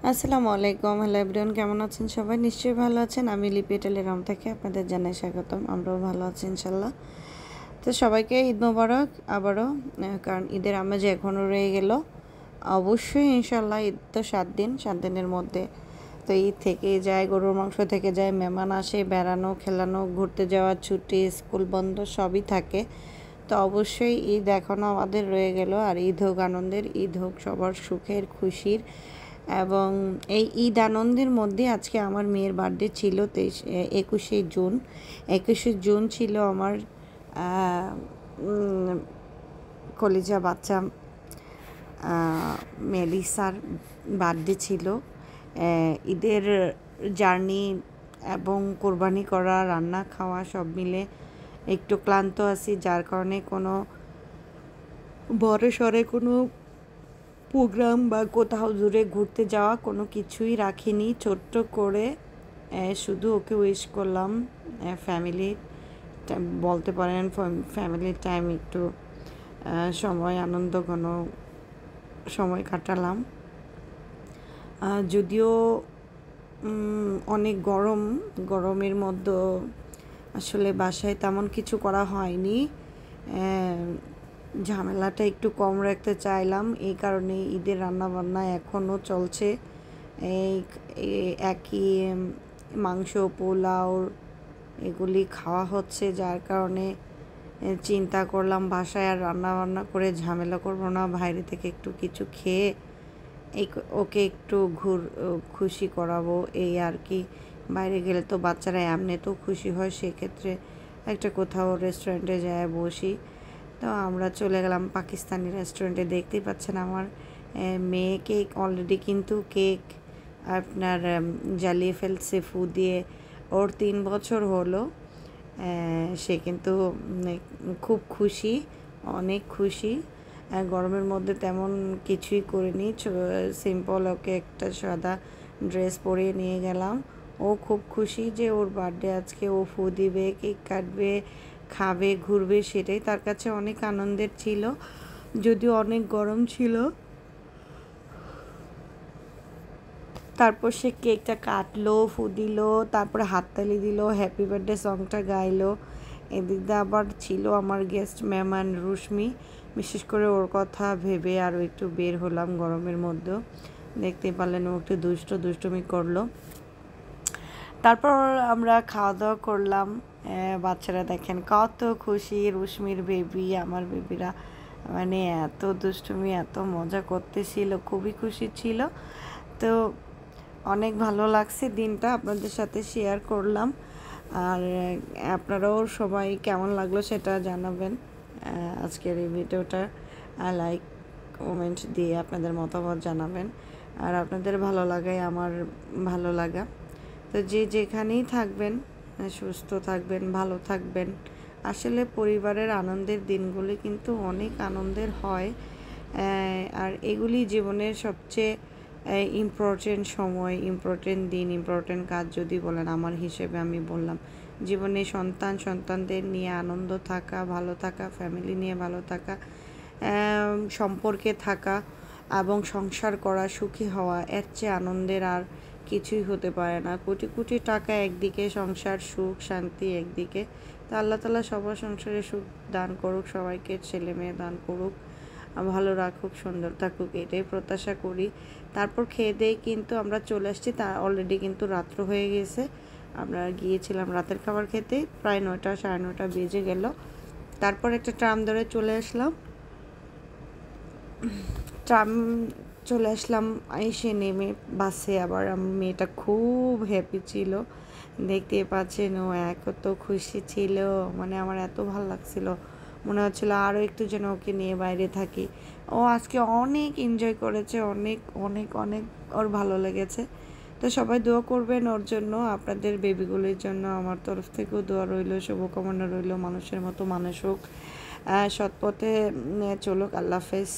আসসালামু আলাইকুম। Hello everyone, কেমন আছেন সবাই? নিশ্চয়ই ভালো আছেন। আমি লিপি টেলিগ্রাম থেকে আপনাদের জানাই স্বাগতম। আমরাও ভালো আছি ইনশাল্লাহ। তো সবাইকে ঈদ মোবারক আবারও। কারণ ঈদের আমেজ এখনও রয়ে গেল। অবশ্যই ইনশাল্লাহ ঈদ তো 7 দিন, 7 দিনের মধ্যে তো ঈদ থেকেই যায়, গরুর মাংস থেকে যায়, মেহমান আসে, বেড়ানো খেলানো, ঘুরতে যাওয়া, ছুটি, স্কুল বন্ধ সবই থাকে। তো অবশ্যই ঈদ এখনও আমাদের রয়ে গেল। আর ঈদ হোক আনন্দের, ঈদ হোক সবার সুখের খুশির। এবং এই ঈদ আনন্দের মধ্যে আজকে আমার মেয়ের বার্থডে ছিল 21শে জুন। 21শে জুন ছিল আমার কলিজা বাচ্চা মেলিসার বার্থডে ছিল। ঈদের জার্নি এবং কোরবানি করা, রান্না খাওয়া সব মিলে একটু ক্লান্ত আছি, যার কারণে কোনো বড় সড়ে কোনো প্রোগ্রাম বা কোথাও দূরে ঘুরতে যাওয়া কোনো কিছুই রাখিনি। ছোট্ট করে শুধু ওকে উইশ করলাম। ফ্যামিলি বলতে পারেন, ফ্যামিলির টাইম একটু সময় আনন্দ ঘন সময় কাটালাম। যদিও অনেক গরমের মধ্যে আসলে বাসায় তেমন কিছু করা হয়নি। ঝামেলাটা একটু কম রাখতে চাইলাম, এই কারণে ঈদের রান্নাবান্না এখনও চলছে। এই একই মাংস, পোলাও এগুলি খাওয়া হচ্ছে, যার কারণে চিন্তা করলাম বাসায় আর রান্নাবান্না করে ঝামেলা করবো না, বাইরে থেকে একটু কিছু খেয়ে ওকে একটু খুশি করাবো, এই আর কি। বাইরে গেলে তো বাচ্চারা এমনিতেও খুশি হয়, সেক্ষেত্রে একটা কোথাও রেস্টুরেন্টে যায় বসি। তো আমরা চলে গেলাম পাকিস্তানি রেস্টুরেন্টে। দেখতেই পাচ্ছেন আমার মেয়ে কেক অলরেডি কিন্তু কেক আপনার জ্বালিয়ে ফেলছে ফু দিয়ে। ওর 3 বছর হলো। সে কিন্তু খুব খুশি, অনেক খুশি। গরমের মধ্যে তেমন কিছুই করিনি, সিম্পল ওকে একটা সাদা ড্রেস পরিয়ে নিয়ে গেলাম। ও খুব খুশি যে ওর বার্থডে আজকে, ও ফু দিবে, কেক কাটবে, খাবে, ঘুরবে, সেটাই তার কাছে অনেক আনন্দের ছিল। যদিও অনেক গরম ছিল। তারপর সে কেকটা কাটলো, ফু দিল, তারপরে হাততালি দিল, হ্যাপি বার্থডে সংটা গাইলো। এদিক দিয়ে আবার ছিল আমার গেস্ট মেহমান রুশমি। বিশেষ করে ওর কথা ভেবে আরও একটু বের হলাম গরমের মধ্যে। দেখতে পারলেন ও একটু দুষ্টুমি করলো। তারপর আমরা খাওয়া দাওয়া করলাম। বাচ্চারা দেখেন কত খুশি, রুশমির বেবি, আমার বেবিরা মানে এত দুষ্টুমি, এত মজা করতেছিল, খুবই খুশি ছিল। তো অনেক ভালো লাগছে দিনটা, আপনাদের সাথে শেয়ার করলাম। আর আপনারাও সবাই কেমন লাগলো সেটা জানাবেন। আজকের এই ভিডিওটা লাইক কমেন্ট দিয়ে আপনাদের মতামত জানাবেন। আর আপনাদের ভালো লাগাই আমার ভালো লাগা। তো যে যেখানেই থাকবেন সুস্থ থাকবেন, ভালো থাকবেন। আসলে পরিবারের আনন্দের দিনগুলি কিন্তু অনেক আনন্দের হয়। আর এগুলি জীবনের সবচেয়ে ইম্পর্টেন্ট সময়, ইম্পর্টেন্ট দিন, ইম্পর্টেন্ট কাজ যদি বলেন, আমার হিসেবে আমি বললাম জীবনে সন্তানদের নিয়ে আনন্দ থাকা, ভালো থাকা, ফ্যামিলি নিয়ে ভালো থাকা, সম্পর্কে থাকা এবং সংসার করা, সুখী হওয়া, এর চেয়ে আনন্দের আর কিছুই হতে পারে না। কোটি কোটি টাকা একদিকে, সংসার সুখ শান্তি একদিকে। তো আল্লাহ তাআলা সবার সংসারে সুখ দান করুক, সবাইকে ছেলে মেয়ে দান করুক, ভালো রাখুক, সুন্দর থাকুক, এটাই প্রত্যাশা করি। তারপর খেয়ে দিয়ে কিন্তু আমরা চলে আসছি। তা অলরেডি কিন্তু রাত্র হয়ে গেছে। আমরা গিয়েছিলাম রাতের খাবার খেতে, প্রায় 9টা 9:30 বেজে গেল। তারপর একটা ট্রাম ধরে চলে আসলাম। চলে আসলাম, এসে নেমে বাসে আবার মেয়েটা খুব হ্যাপি ছিল, দেখতে পাচ্ছেন ও এত খুশি ছিল, মানে আমার এত ভালো লাগছিল, মনে হচ্ছিল আরও একটু যেন ওকে নিয়ে বাইরে থাকি। ও আজকে অনেক এনজয় করেছে, অনেক অনেক অনেক ওর ভালো লেগেছে। তো সবাই দোয়া করবেন ওর জন্য, আপনাদের বেবিগুলির জন্য আমার তরফ থেকেও দোয়া রইল, শুভকামনা রইল। মানুষের মতো মানুষ হোক, সৎ পথে চলুক। আল্লাহ হাফেজ।